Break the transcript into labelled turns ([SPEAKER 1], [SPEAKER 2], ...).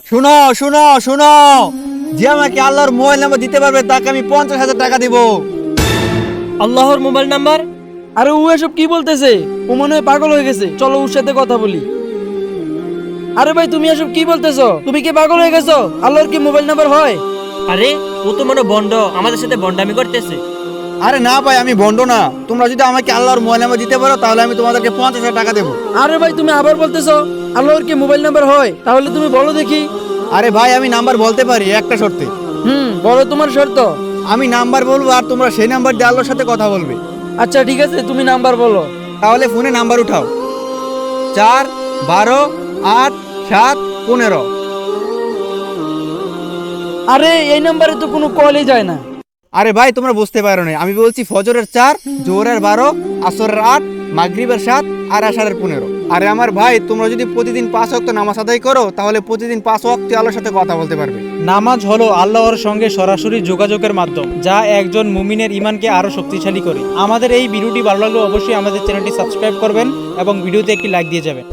[SPEAKER 1] শুনো শুনো শুনো, যে আমাকে আল্লাহর মোবাইল নাম্বার দিতে পারবে তাকে আমি 50,000 টাকা দিব।
[SPEAKER 2] আল্লাহর মোবাইল নাম্বার?
[SPEAKER 3] আরে ও এসব কি বলতেছে? ও মনে হয় পাগল হয়ে গেছে, চলো ওর সাথে কথা বলি। আরে ভাই তুমি এসব কি বলতেছো? তুমি কি পাগল হয়ে গেছো? আল্লাহর কি মোবাইল নাম্বার হয়?
[SPEAKER 2] আরে ও তো মনে হয় বন্ড, আমাদের সাথে বন্ডামি করতেছে।
[SPEAKER 1] আরে না ভাই, আমি ভন্ড না। তোমরা যদি আমাকে আল্লাহর মোবাইল নাম্বার দিতে পারো তাহলে আমি তোমাদেরকে 50,000 টাকা দেবো।
[SPEAKER 3] আরে ভাই তুমি আবার বলতেছো আল্লাহর কি মোবাইল নাম্বার হয়? তাহলে তুমি বলো দেখি।
[SPEAKER 1] আরে ভাই, আমি নাম্বার বলতে পারি একটা শর্তে।
[SPEAKER 3] বলো তোমার শর্ত।
[SPEAKER 1] আমি নাম্বার বলবো আর তোমরা সেই নাম্বার দিয়ে আল্লাহর সাথে কথা বলবে।
[SPEAKER 3] আচ্ছা ঠিক আছে, তুমি নাম্বার বলো।
[SPEAKER 1] তাহলে ফোনে নাম্বার উঠাও, 4 12 8 7 15।
[SPEAKER 3] আরে এই নাম্বারে তো কোনো কলই যায় না।
[SPEAKER 1] আরে ভাই, তোমরা বুঝতে পারো না, আমি বলছি ফজরের 4, জোহরের 12, আসরের 8, মাগরিবের 7 আর আশারের 15। আরে আমার ভাই, তোমরা যদি প্রতিদিন 5 ওয়াক্ত নামাজ আদায় করো তাহলে প্রতিদিন 5 ওয়াক্ত আল্লাহর সাথে কথা বলতে পারবে।
[SPEAKER 4] নামাজ হলো আল্লাহর সঙ্গে সরাসরি যোগাযোগের মাধ্যম, যা একজন মুমিনের ঈমানকে আরো শক্তিশালী করে। আমাদের এই ভিডিওটি ভালো লাগলে অবশ্যই আমাদের চ্যানেলটি সাবস্ক্রাইব করবেন এবং ভিডিওতে একটি লাইক দিয়ে যাবেন।